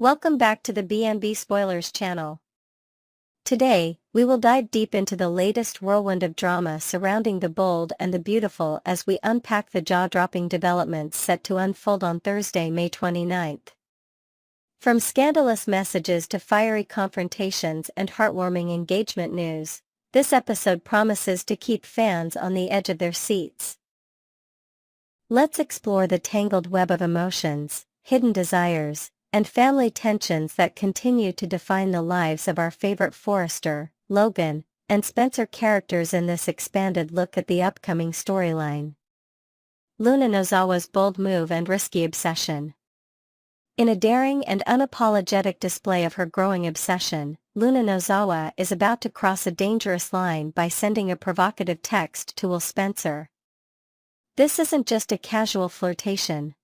Welcome back to the B&B Spoilers channel. Today, we will dive deep into the latest whirlwind of drama surrounding the bold and the beautiful as we unpack the jaw-dropping developments set to unfold on Thursday, May 29th. From scandalous messages to fiery confrontations and heartwarming engagement news, this episode promises to keep fans on the edge of their seats. Let's explore the tangled web of emotions, hidden desires, and family tensions that continue to define the lives of our favorite Forrester, Logan, and Spencer characters in this expanded look at the upcoming storyline. Luna Nozawa's bold move and risky obsession. In a daring and unapologetic display of her growing obsession, Luna Nozawa is about to cross a dangerous line by sending a provocative text to Will Spencer. This isn't just a casual flirtation.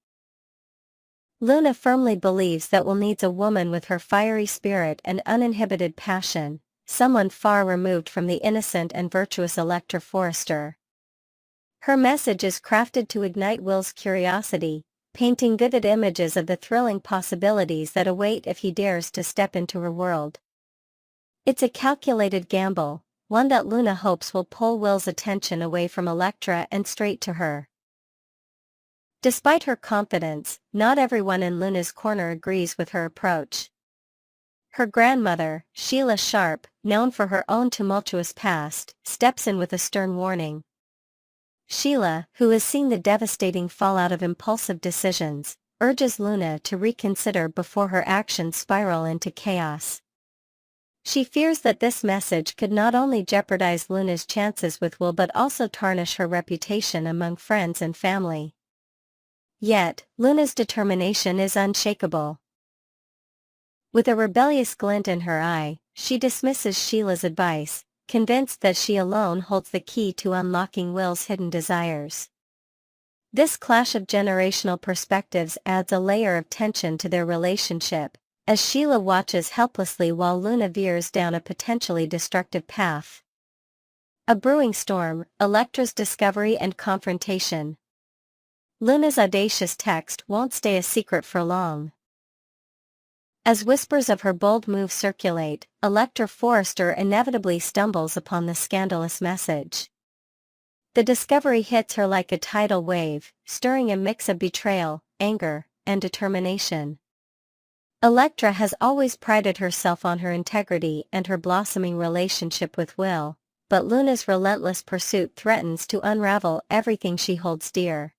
Luna firmly believes that Will needs a woman with her fiery spirit and uninhibited passion, someone far removed from the innocent and virtuous Electra Forrester. Her message is crafted to ignite Will's curiosity, painting vivid images of the thrilling possibilities that await if he dares to step into her world. It's a calculated gamble, one that Luna hopes will pull Will's attention away from Electra and straight to her. Despite her confidence, not everyone in Luna's corner agrees with her approach. Her grandmother, Sheila Sharp, known for her own tumultuous past, steps in with a stern warning. Sheila, who has seen the devastating fallout of impulsive decisions, urges Luna to reconsider before her actions spiral into chaos. She fears that this message could not only jeopardize Luna's chances with Will but also tarnish her reputation among friends and family. Yet, Luna's determination is unshakable. With a rebellious glint in her eye, she dismisses Sheila's advice, convinced that she alone holds the key to unlocking Will's hidden desires. This clash of generational perspectives adds a layer of tension to their relationship, as Sheila watches helplessly while Luna veers down a potentially destructive path. A brewing storm, Electra's discovery and confrontation. Luna's audacious text won't stay a secret for long. As whispers of her bold move circulate, Electra Forrester inevitably stumbles upon the scandalous message. The discovery hits her like a tidal wave, stirring a mix of betrayal, anger, and determination. Electra has always prided herself on her integrity and her blossoming relationship with Will, but Luna's relentless pursuit threatens to unravel everything she holds dear.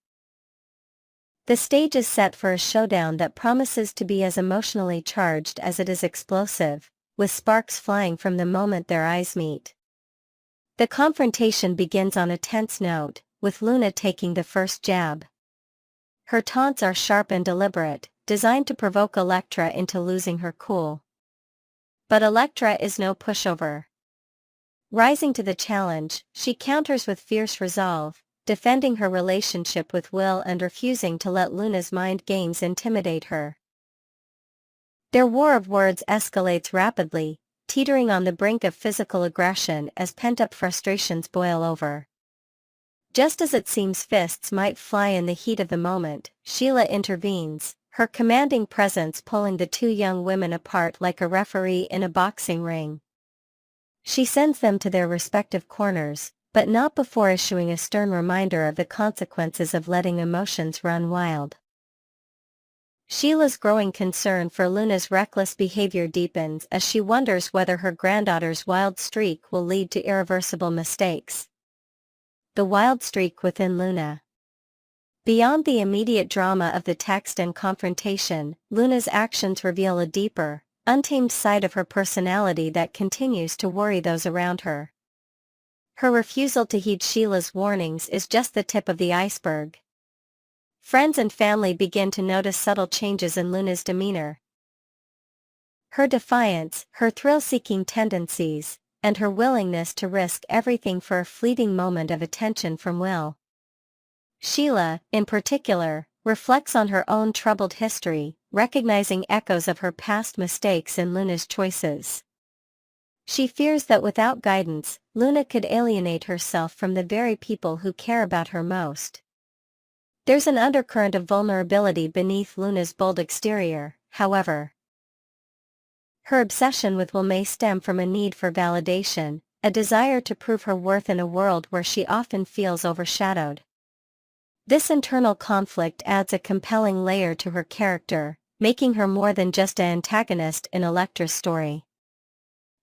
The stage is set for a showdown that promises to be as emotionally charged as it is explosive, with sparks flying from the moment their eyes meet. The confrontation begins on a tense note, with Luna taking the first jab. Her taunts are sharp and deliberate, designed to provoke Electra into losing her cool. But Electra is no pushover. Rising to the challenge, she counters with fierce resolve, defending her relationship with Will and refusing to let Luna's mind games intimidate her. Their war of words escalates rapidly, teetering on the brink of physical aggression as pent-up frustrations boil over. Just as it seems fists might fly in the heat of the moment, Sheila intervenes, her commanding presence pulling the two young women apart like a referee in a boxing ring. She sends them to their respective corners, but not before issuing a stern reminder of the consequences of letting emotions run wild. Sheila's growing concern for Luna's reckless behavior deepens as she wonders whether her granddaughter's wild streak will lead to irreversible mistakes. The wild streak within Luna. Beyond the immediate drama of the text and confrontation, Luna's actions reveal a deeper, untamed side of her personality that continues to worry those around her. Her refusal to heed Sheila's warnings is just the tip of the iceberg. Friends and family begin to notice subtle changes in Luna's demeanor. Her defiance, her thrill-seeking tendencies, and her willingness to risk everything for a fleeting moment of attention from Will. Sheila, in particular, reflects on her own troubled history, recognizing echoes of her past mistakes in Luna's choices. She fears that without guidance, Luna could alienate herself from the very people who care about her most. There's an undercurrent of vulnerability beneath Luna's bold exterior, however. Her obsession with Will may stem from a need for validation, a desire to prove her worth in a world where she often feels overshadowed. This internal conflict adds a compelling layer to her character, making her more than just an antagonist in Electra's story.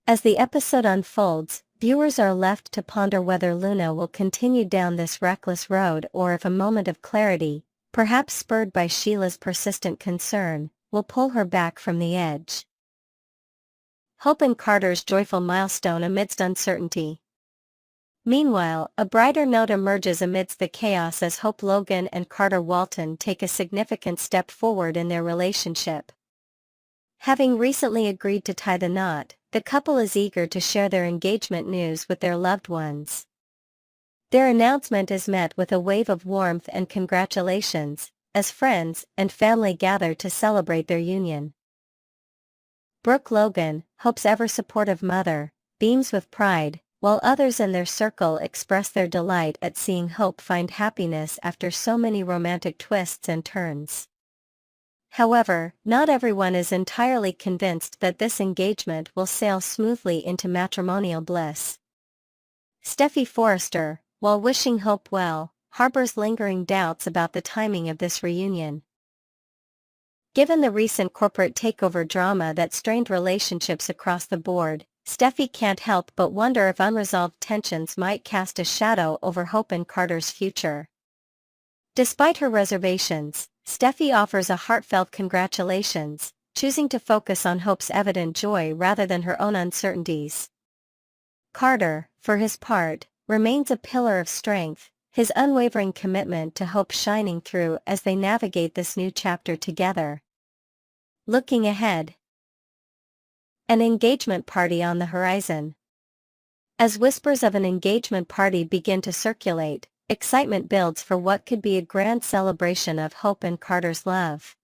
As the episode unfolds, viewers are left to ponder whether Luna will continue down this reckless road or if a moment of clarity, perhaps spurred by Sheila's persistent concern, will pull her back from the edge. Hope and Carter's joyful milestone amidst uncertainty. Meanwhile, a brighter note emerges amidst the chaos as Hope Logan and Carter Walton take a significant step forward in their relationship. Having recently agreed to tie the knot, the couple is eager to share their engagement news with their loved ones. Their announcement is met with a wave of warmth and congratulations, as friends and family gather to celebrate their union. Brooke Logan, Hope's ever-supportive mother, beams with pride, while others in their circle express their delight at seeing Hope find happiness after so many romantic twists and turns. However, not everyone is entirely convinced that this engagement will sail smoothly into matrimonial bliss. Steffy Forrester, while wishing Hope well, harbors lingering doubts about the timing of this reunion. Given the recent corporate takeover drama that strained relationships across the board, Steffi can't help but wonder if unresolved tensions might cast a shadow over Hope and Carter's future. Despite her reservations, Steffi offers a heartfelt congratulations, choosing to focus on Hope's evident joy rather than her own uncertainties. Carter, for his part, remains a pillar of strength, his unwavering commitment to Hope shining through as they navigate this new chapter together. Looking ahead. An engagement party on the horizon. As whispers of an engagement party begin to circulate, excitement builds for what could be a grand celebration of Hope and Carter's love.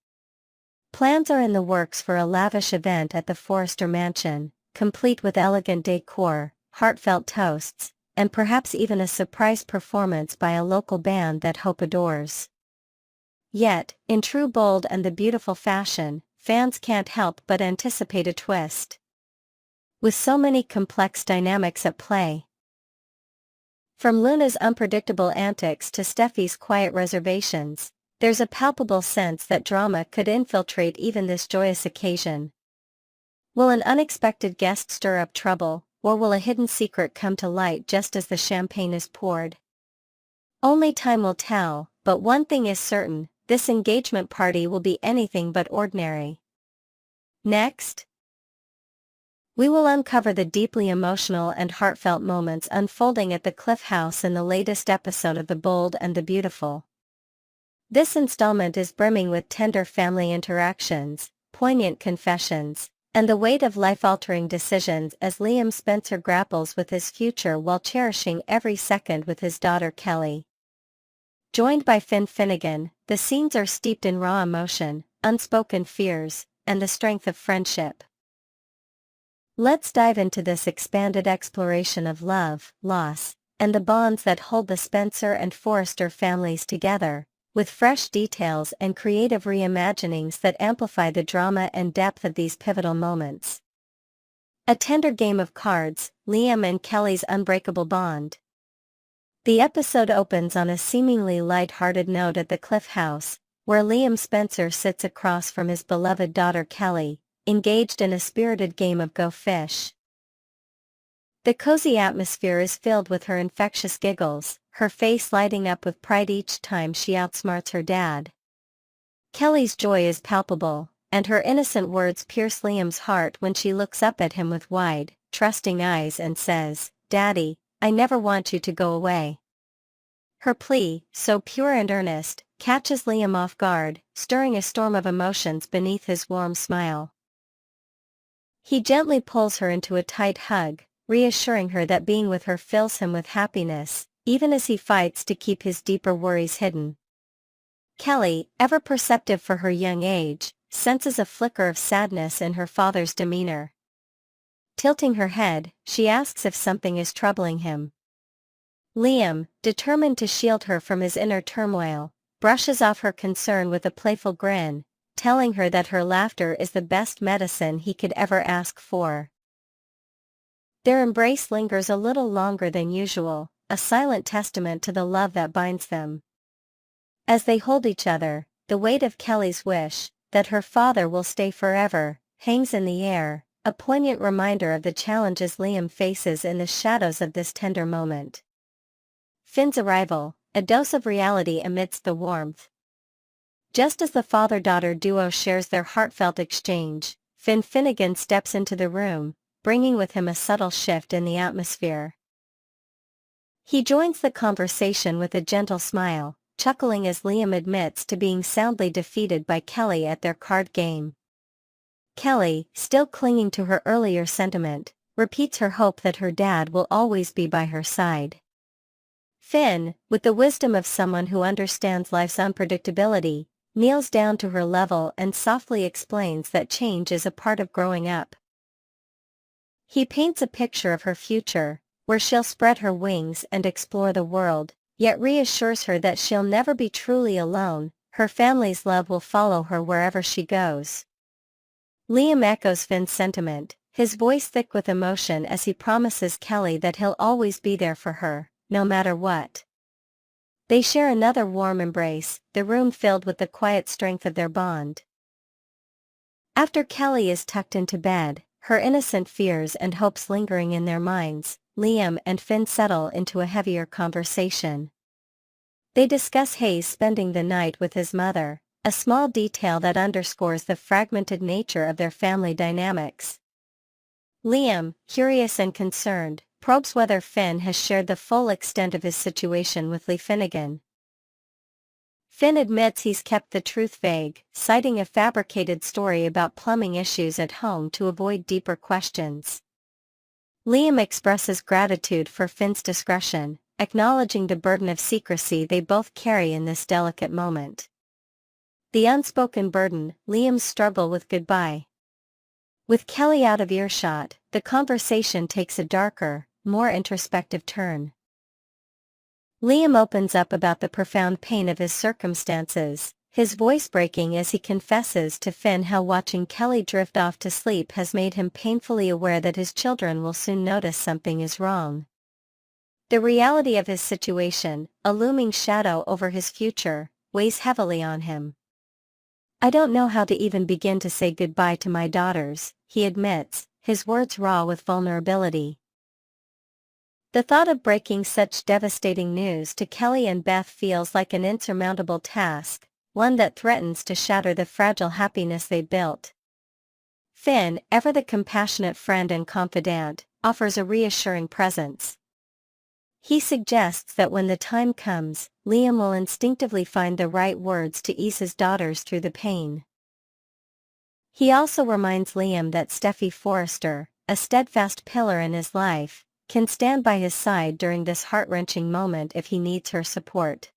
Plans are in the works for a lavish event at the Forrester Mansion, complete with elegant decor, heartfelt toasts, and perhaps even a surprise performance by a local band that Hope adores. Yet, in true Bold and the Beautiful fashion, fans can't help but anticipate a twist. With so many complex dynamics at play. From Luna's unpredictable antics to Steffi's quiet reservations, there's a palpable sense that drama could infiltrate even this joyous occasion. Will an unexpected guest stir up trouble, or will a hidden secret come to light just as the champagne is poured? Only time will tell, but one thing is certain, this engagement party will be anything but ordinary. Next, we will uncover the deeply emotional and heartfelt moments unfolding at the Cliff House in the latest episode of The Bold and the Beautiful. This installment is brimming with tender family interactions, poignant confessions, and the weight of life-altering decisions as Liam Spencer grapples with his future while cherishing every second with his daughter Kelly. Joined by Finn Finnegan, the scenes are steeped in raw emotion, unspoken fears, and the strength of friendship. Let's dive into this expanded exploration of love, loss, and the bonds that hold the Spencer and Forrester families together, with fresh details and creative reimaginings that amplify the drama and depth of these pivotal moments. A tender game of cards, Liam and Kelly's unbreakable bond. The episode opens on a seemingly light-hearted note at the Cliff House, where Liam Spencer sits across from his beloved daughter Kelly, engaged in a spirited game of Go Fish. The cozy atmosphere is filled with her infectious giggles, her face lighting up with pride each time she outsmarts her dad. Kelly's joy is palpable, and her innocent words pierce Liam's heart when she looks up at him with wide, trusting eyes and says, "Daddy, I never want you to go away." Her plea, so pure and earnest, catches Liam off guard, stirring a storm of emotions beneath his warm smile. He gently pulls her into a tight hug, reassuring her that being with her fills him with happiness, even as he fights to keep his deeper worries hidden. Kelly, ever perceptive for her young age, senses a flicker of sadness in her father's demeanor. Tilting her head, she asks if something is troubling him. Liam, determined to shield her from his inner turmoil, brushes off her concern with a playful grin, telling her that her laughter is the best medicine he could ever ask for. Their embrace lingers a little longer than usual, a silent testament to the love that binds them. As they hold each other, the weight of Kelly's wish, that her father will stay forever, hangs in the air, a poignant reminder of the challenges Liam faces in the shadows of this tender moment. Finn's arrival, a dose of reality amidst the warmth. Just as the father-daughter duo shares their heartfelt exchange, Finn Finnegan steps into the room, bringing with him a subtle shift in the atmosphere. He joins the conversation with a gentle smile, chuckling as Liam admits to being soundly defeated by Kelly at their card game. Kelly, still clinging to her earlier sentiment, repeats her hope that her dad will always be by her side. Finn, with the wisdom of someone who understands life's unpredictability, kneels down to her level and softly explains that change is a part of growing up. He paints a picture of her future, where she'll spread her wings and explore the world, yet reassures her that she'll never be truly alone, her family's love will follow her wherever she goes. Liam echoes Finn's sentiment, his voice thick with emotion as he promises Kelly that he'll always be there for her, no matter what. They share another warm embrace, the room filled with the quiet strength of their bond. After Kelly is tucked into bed, her innocent fears and hopes lingering in their minds, Liam and Finn settle into a heavier conversation. They discuss Hayes spending the night with his mother, a small detail that underscores the fragmented nature of their family dynamics. Liam, curious and concerned, probes whether Finn has shared the full extent of his situation with Lee Finnegan. Finn admits he's kept the truth vague, citing a fabricated story about plumbing issues at home to avoid deeper questions. Liam expresses gratitude for Finn's discretion, acknowledging the burden of secrecy they both carry in this delicate moment. The unspoken burden, Liam's struggle with goodbye. With Kelly out of earshot, the conversation takes a darker, more introspective turn. Liam opens up about the profound pain of his circumstances, his voice breaking as he confesses to Finn how watching Kelly drift off to sleep has made him painfully aware that his children will soon notice something is wrong. The reality of his situation, a looming shadow over his future, weighs heavily on him. "I don't know how to even begin to say goodbye to my daughters," he admits, his words raw with vulnerability. The thought of breaking such devastating news to Kelly and Beth feels like an insurmountable task, one that threatens to shatter the fragile happiness they built. Finn, ever the compassionate friend and confidant, offers a reassuring presence. He suggests that when the time comes, Liam will instinctively find the right words to ease his daughters through the pain. He also reminds Liam that Steffi Forrester, a steadfast pillar in his life, can stand by his side during this heart-wrenching moment if he needs her support.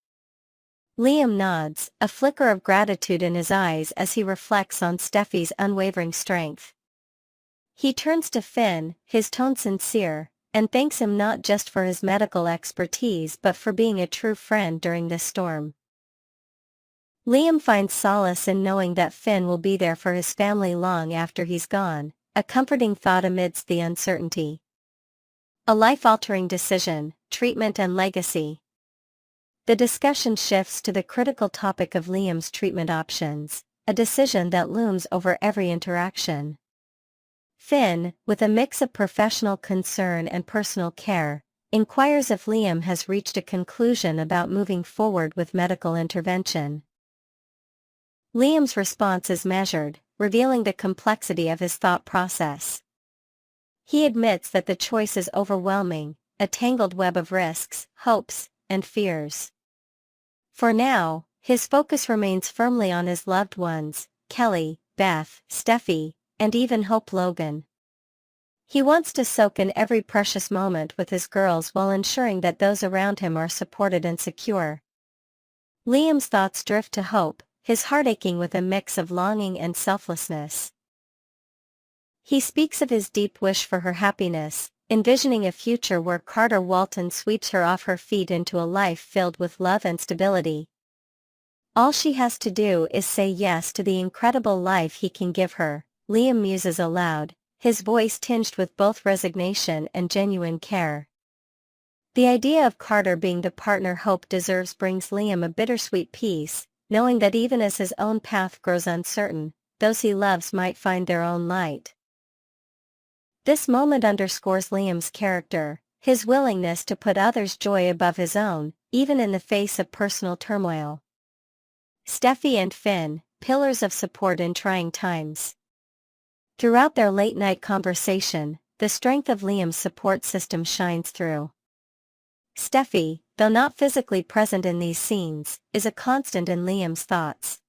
Liam nods, a flicker of gratitude in his eyes as he reflects on Steffi's unwavering strength. He turns to Finn, his tone sincere, and thanks him not just for his medical expertise but for being a true friend during this storm. Liam finds solace in knowing that Finn will be there for his family long after he's gone, a comforting thought amidst the uncertainty. A life-altering decision, treatment and legacy. The discussion shifts to the critical topic of Liam's treatment options, a decision that looms over every interaction. Finn, with a mix of professional concern and personal care, inquires if Liam has reached a conclusion about moving forward with medical intervention. Liam's response is measured, revealing the complexity of his thought process. He admits that the choice is overwhelming, a tangled web of risks, hopes, and fears. For now, his focus remains firmly on his loved ones, Kelly, Beth, Steffi, and even Hope Logan. He wants to soak in every precious moment with his girls while ensuring that those around him are supported and secure. Liam's thoughts drift to Hope, his heart aching with a mix of longing and selflessness. He speaks of his deep wish for her happiness, envisioning a future where Carter Walton sweeps her off her feet into a life filled with love and stability. All she has to do is say yes to the incredible life he can give her, Liam muses aloud, his voice tinged with both resignation and genuine care. The idea of Carter being the partner Hope deserves brings Liam a bittersweet peace, knowing that even as his own path grows uncertain, those he loves might find their own light. This moment underscores Liam's character, his willingness to put others' joy above his own, even in the face of personal turmoil. Steffi and Finn, pillars of support in trying times. Throughout their late-night conversation, the strength of Liam's support system shines through. Steffi, though not physically present in these scenes, is a constant in Liam's thoughts.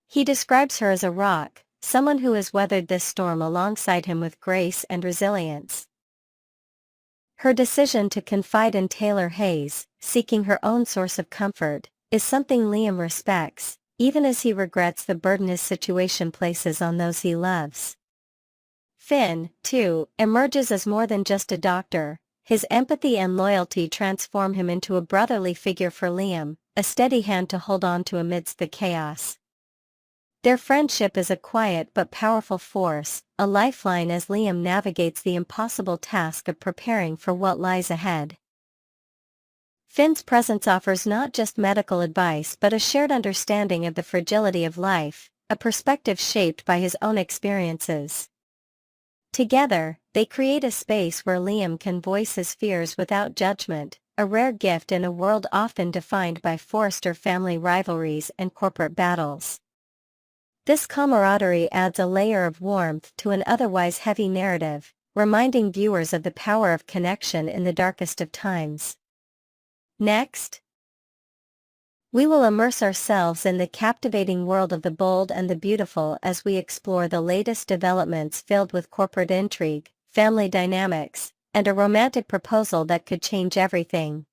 He describes her as a rock, someone who has weathered this storm alongside him with grace and resilience. Her decision to confide in Taylor Hayes, seeking her own source of comfort, is something Liam respects, even as he regrets the burden his situation places on those he loves. Finn, too, emerges as more than just a doctor. His empathy and loyalty transform him into a brotherly figure for Liam, a steady hand to hold on to amidst the chaos. Their friendship is a quiet but powerful force, a lifeline as Liam navigates the impossible task of preparing for what lies ahead. Finn's presence offers not just medical advice but a shared understanding of the fragility of life, a perspective shaped by his own experiences. Together, they create a space where Liam can voice his fears without judgment, a rare gift in a world often defined by Forrester family rivalries and corporate battles. This camaraderie adds a layer of warmth to an otherwise heavy narrative, reminding viewers of the power of connection in the darkest of times. Next, we will immerse ourselves in the captivating world of the bold and the beautiful as we explore the latest developments filled with corporate intrigue, family dynamics, and a romantic proposal that could change everything.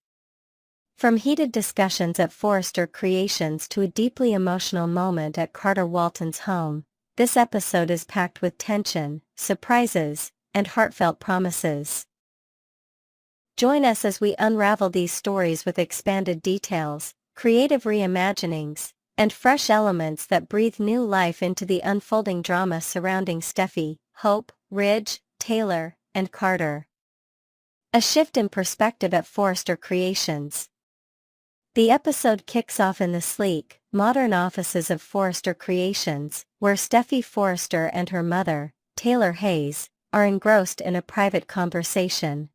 From heated discussions at Forrester Creations to a deeply emotional moment at Carter Walton's home, this episode is packed with tension, surprises, and heartfelt promises. Join us as we unravel these stories with expanded details, creative reimaginings, and fresh elements that breathe new life into the unfolding drama surrounding Steffi, Hope, Ridge, Taylor, and Carter. A shift in perspective at Forrester Creations. The episode kicks off in the sleek, modern offices of Forrester Creations, where Steffi Forrester and her mother, Taylor Hayes, are engrossed in a private conversation.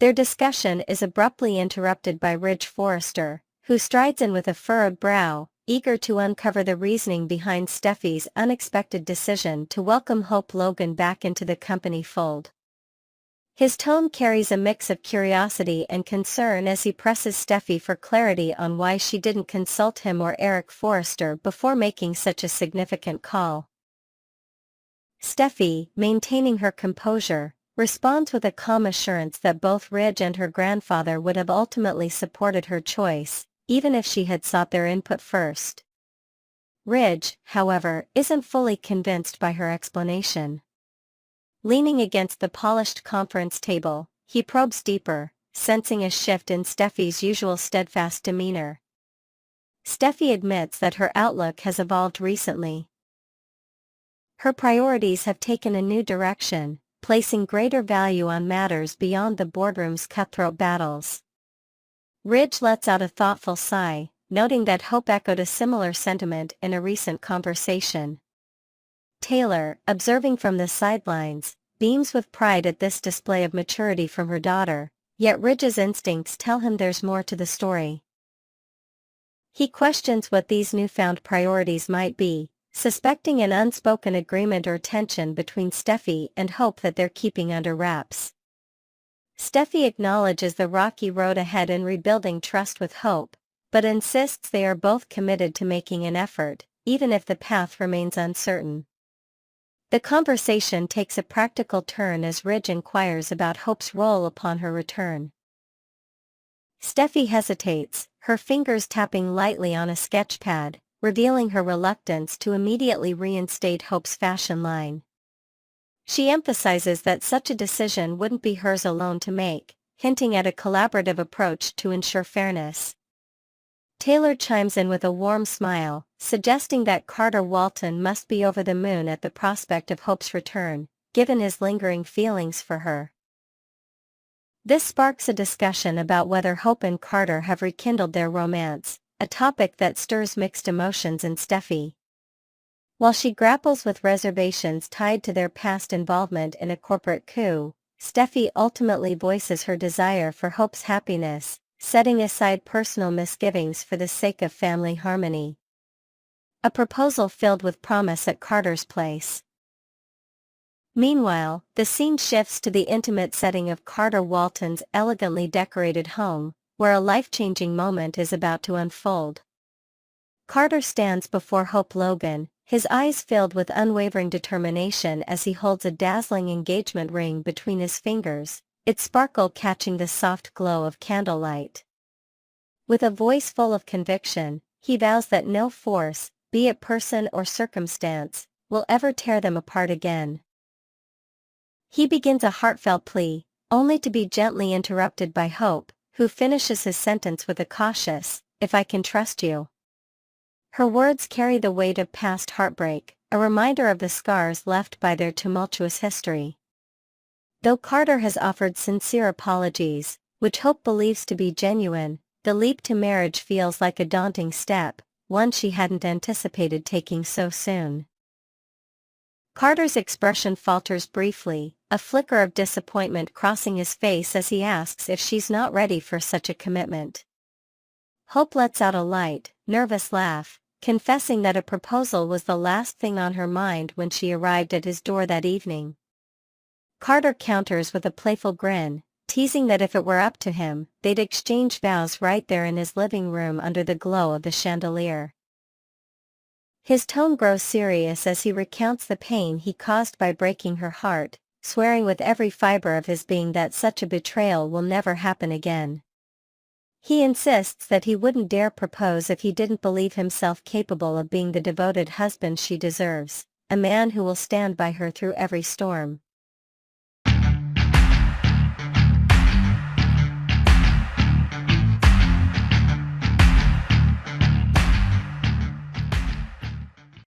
Their discussion is abruptly interrupted by Ridge Forrester, who strides in with a furrowed brow, eager to uncover the reasoning behind Steffi's unexpected decision to welcome Hope Logan back into the company fold. His tone carries a mix of curiosity and concern as he presses Steffi for clarity on why she didn't consult him or Eric Forrester before making such a significant call. Steffi, maintaining her composure, responds with a calm assurance that both Ridge and her grandfather would have ultimately supported her choice, even if she had sought their input first. Ridge, however, isn't fully convinced by her explanation. Leaning against the polished conference table, he probes deeper, sensing a shift in Steffi's usual steadfast demeanor. Steffi admits that her outlook has evolved recently. Her priorities have taken a new direction, placing greater value on matters beyond the boardroom's cutthroat battles. Ridge lets out a thoughtful sigh, noting that Hope echoed a similar sentiment in a recent conversation. Taylor, observing from the sidelines, beams with pride at this display of maturity from her daughter, yet Ridge's instincts tell him there's more to the story. He questions what these newfound priorities might be, suspecting an unspoken agreement or tension between Steffi and Hope that they're keeping under wraps. Steffi acknowledges the rocky road ahead in rebuilding trust with Hope, but insists they are both committed to making an effort, even if the path remains uncertain. The conversation takes a practical turn as Ridge inquires about Hope's role upon her return. Steffi hesitates, her fingers tapping lightly on a sketch pad, revealing her reluctance to immediately reinstate Hope's fashion line. She emphasizes that such a decision wouldn't be hers alone to make, hinting at a collaborative approach to ensure fairness. Taylor chimes in with a warm smile, suggesting that Carter Walton must be over the moon at the prospect of Hope's return, given his lingering feelings for her. This sparks a discussion about whether Hope and Carter have rekindled their romance, a topic that stirs mixed emotions in Steffi. While she grapples with reservations tied to their past involvement in a corporate coup, Steffi ultimately voices her desire for Hope's happiness, setting aside personal misgivings for the sake of family harmony. A proposal filled with promise at Carter's place. Meanwhile, the scene shifts to the intimate setting of Carter Walton's elegantly decorated home, where a life-changing moment is about to unfold. Carter stands before Hope Logan, his eyes filled with unwavering determination as he holds a dazzling engagement ring between his fingers, its sparkle catching the soft glow of candlelight. With a voice full of conviction, he vows that no force, be it person or circumstance, will ever tear them apart again. He begins a heartfelt plea, only to be gently interrupted by Hope, who finishes his sentence with a cautious, "If I can trust you." Her words carry the weight of past heartbreak, a reminder of the scars left by their tumultuous history. Though Carter has offered sincere apologies, which Hope believes to be genuine, the leap to marriage feels like a daunting step, one she hadn't anticipated taking so soon. Carter's expression falters briefly, a flicker of disappointment crossing his face as he asks if she's not ready for such a commitment. Hope lets out a light, nervous laugh, confessing that a proposal was the last thing on her mind when she arrived at his door that evening. Carter counters with a playful grin, teasing that if it were up to him, they'd exchange vows right there in his living room under the glow of the chandelier. His tone grows serious as he recounts the pain he caused by breaking her heart, swearing with every fiber of his being that such a betrayal will never happen again. He insists that he wouldn't dare propose if he didn't believe himself capable of being the devoted husband she deserves, a man who will stand by her through every storm.